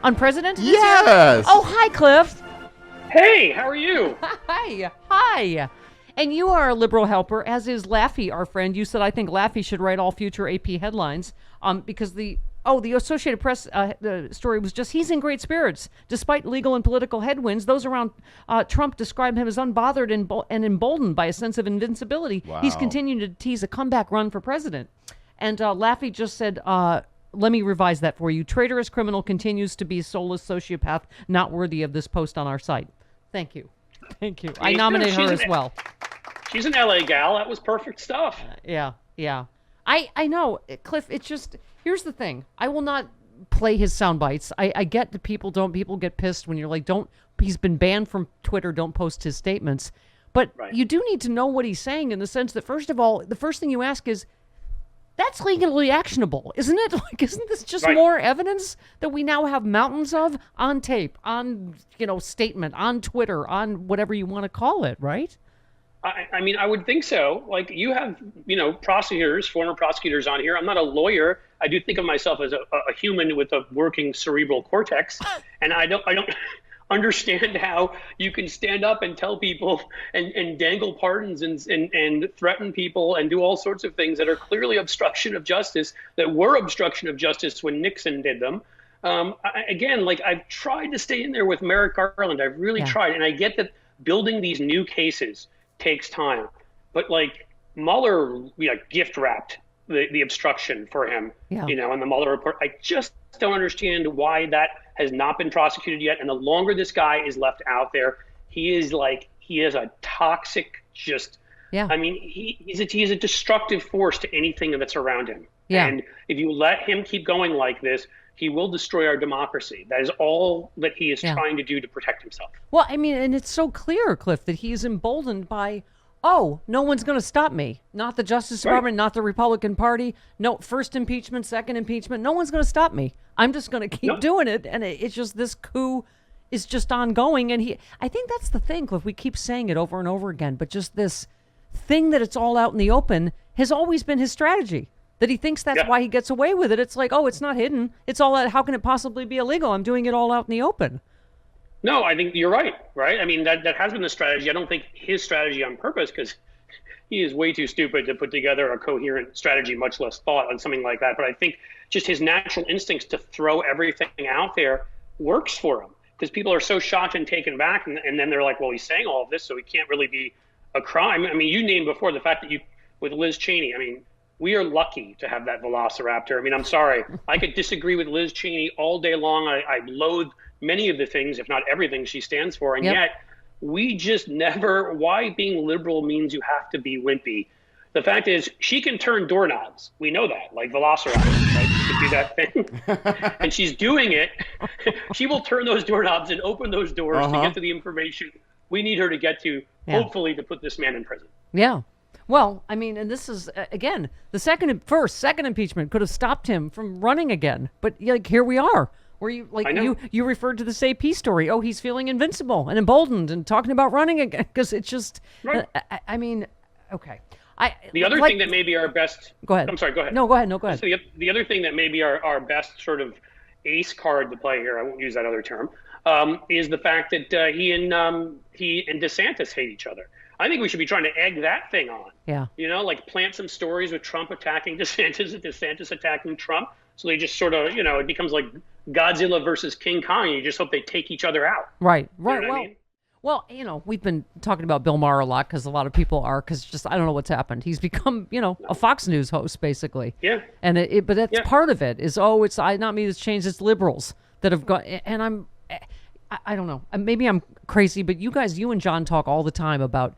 Unpresidented? Yes. Oh, hi, Cliff. Hey, how are you? Hi. And you are a liberal helper, as is Laffy, our friend. You said, I think Laffy should write all future AP headlines because the Associated Press the story was just, he's in great spirits. Despite legal and political headwinds, those around Trump describe him as unbothered and emboldened by a sense of invincibility. Wow. He's continuing to tease a comeback run for president. And Laffy just said, let me revise that for you. Traitorous criminal continues to be a soulless sociopath not worthy of this post on our site. Thank you. Thank you. I nominate her as well. She's an LA gal. That was perfect stuff. Yeah. I know, Cliff, it's just, here's the thing. I will not play his sound bites. I get that people get pissed when you're like, he's been banned from Twitter, don't post his statements. But You do need to know what he's saying in the sense that, first of all, the first thing you ask is, that's legally actionable, isn't it? Like, isn't this just more evidence that we now have mountains of on tape, on, statement, on Twitter, on whatever you want to call it, right? I mean, I would think so. Like, you have, prosecutors, former prosecutors on here. I'm not a lawyer. I do think of myself as a human with a working cerebral cortex, and I don't understand how you can stand up and tell people and dangle pardons and threaten people and do all sorts of things that are clearly obstruction of justice, that were obstruction of justice when Nixon did them. I've tried to stay in there with Merrick Garland. I've really tried. And I get that building these new cases takes time. But Mueller, gift wrapped the obstruction for him, in the Mueller report. I just don't understand why that has not been prosecuted yet. And the longer this guy is left out there, he is a toxic, he's a destructive force to anything that's around him. Yeah. And if you let him keep going like this, he will destroy our democracy. That is all that he is trying to do to protect himself. Well, I mean, and it's so clear, Cliff, that he is emboldened by, no one's going to stop me. Not the Justice Department, not the Republican Party. No, first impeachment, second impeachment. No one's going to stop me. I'm just going to keep doing it. And it's just, this coup is just ongoing. And I think that's the thing, Cliff. We keep saying it over and over again, but just this thing that it's all out in the open has always been his strategy. That he thinks that's why he gets away with it. It's like, it's not hidden. It's all out. How can it possibly be illegal? I'm doing it all out in the open. No, I think you're right. I mean, that has been the strategy. I don't think his strategy on purpose, because he is way too stupid to put together a coherent strategy, much less thought on something like that. But I think just his natural instincts to throw everything out there works for him, because people are so shocked and taken back. And then they're like, well, he's saying all of this, so it can't really be a crime. I mean, you named before the fact that with Liz Cheney, I mean, we are lucky to have that velociraptor. I mean, I'm sorry. I could disagree with Liz Cheney all day long. I loathe many of the things, if not everything, she stands for. And yet we just never, why being liberal means you have to be wimpy. The fact is, she can turn doorknobs. We know that, like velociraptor, right? She can do that thing. And she's doing it. She will turn those doorknobs and open those doors to get to the information we need her to get to, hopefully, to put this man in prison. Yeah. Well, I mean, and this is, again, the second impeachment could have stopped him from running again. But here we are, where you referred to this AP story. Oh, he's feeling invincible and emboldened and talking about running again, because it's just, I mean, okay. The other thing that may be our best. Go ahead. I'm sorry. Go ahead. No, go ahead. So the other thing that may be our best sort of ace card to play here, I won't use that other term, is the fact that he and DeSantis hate each other. I think we should be trying to egg that thing on. Yeah. Plant some stories with Trump attacking DeSantis and DeSantis attacking Trump. So they just sort of, it becomes like Godzilla versus King Kong. You just hope they take each other out. Right. You know what I mean? Well, we've been talking about Bill Maher a lot because a lot of people are, because just, I don't know what's happened. He's become, a Fox News host, basically. Yeah. And but that's part of it is, it's not me that's changed, it's liberals that have got, and I don't know. Maybe I'm crazy, but you and John talk all the time about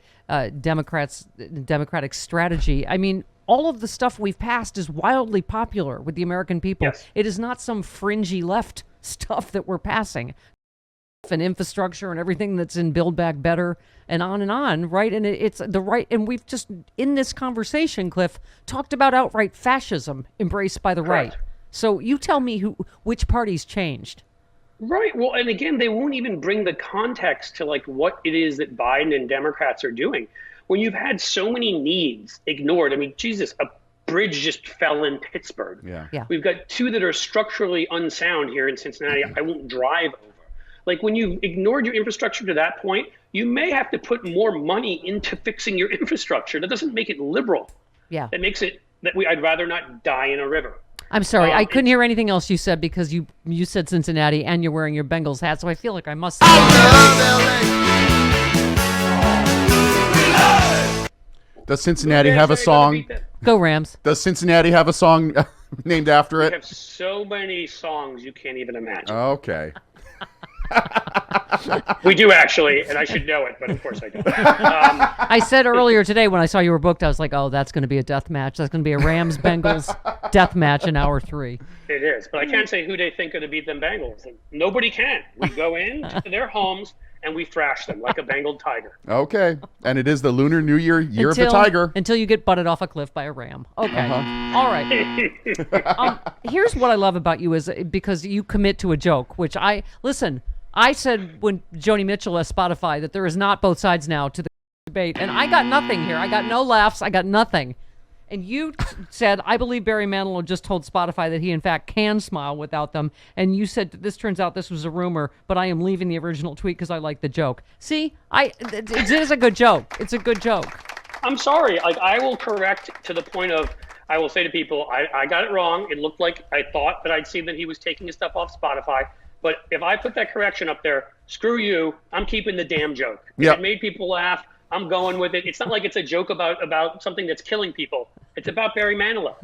Democratic strategy. I mean, all of the stuff we've passed is wildly popular with the American people. Yes. It is not some fringy left stuff that we're passing. And infrastructure and everything that's in Build Back Better and on, right? And it's the right. And we've just, in this conversation, Cliff, talked about outright fascism embraced by the right. So you tell me which party's changed. Right. Well, and again, they won't even bring the context to what it is that Biden and Democrats are doing. When you've had so many needs ignored, I mean, Jesus, bridge just fell in Pittsburgh. Yeah. We've got two that are structurally unsound here in Cincinnati. I won't drive over. Like, when you've ignored your infrastructure to that point, you may have to put more money into fixing your infrastructure. That doesn't make it liberal. Yeah. That makes it that I'd rather not die in a river. I'm sorry, I couldn't hear anything else you said because you said Cincinnati and you're wearing your Bengals hat, so I feel like I must say Does Cincinnati have a song? Go Rams. Does Cincinnati have a song named after We it? have so many songs you can't even imagine. Okay. We do, actually, and I should know it, but of course I don't. I said earlier today when I saw you were booked, I was like, oh, that's going to be a death match. That's going to be a Rams-Bengals death match in hour 3. It is, but I can't say who they think are going to beat them Bengals. Nobody can. We go into their homes and we thrash them like a Bengal tiger. Okay. And it is the Lunar New Year of the Tiger. Until you get butted off a cliff by a ram. Okay. All right. Here's what I love about you is because you commit to a joke, which I said when Joni Mitchell left Spotify that there is not both sides now to the debate. And I got nothing here. I got no laughs. I got nothing. And you said, I believe Barry Manilow just told Spotify that he, in fact, can smile without them. And you said, this turns out this was a rumor, but I am leaving the original tweet because I like the joke. See, it is a good joke. It's a good joke. I'm sorry. Like, I will correct to the point of, I will say to people, I got it wrong. It looked like I thought that I'd seen that he was taking his stuff off Spotify. But if I put that correction up there, screw you. I'm keeping the damn joke. If it made people laugh, I'm going with it. It's not like it's a joke about something that's killing people. It's about Barry Manilow.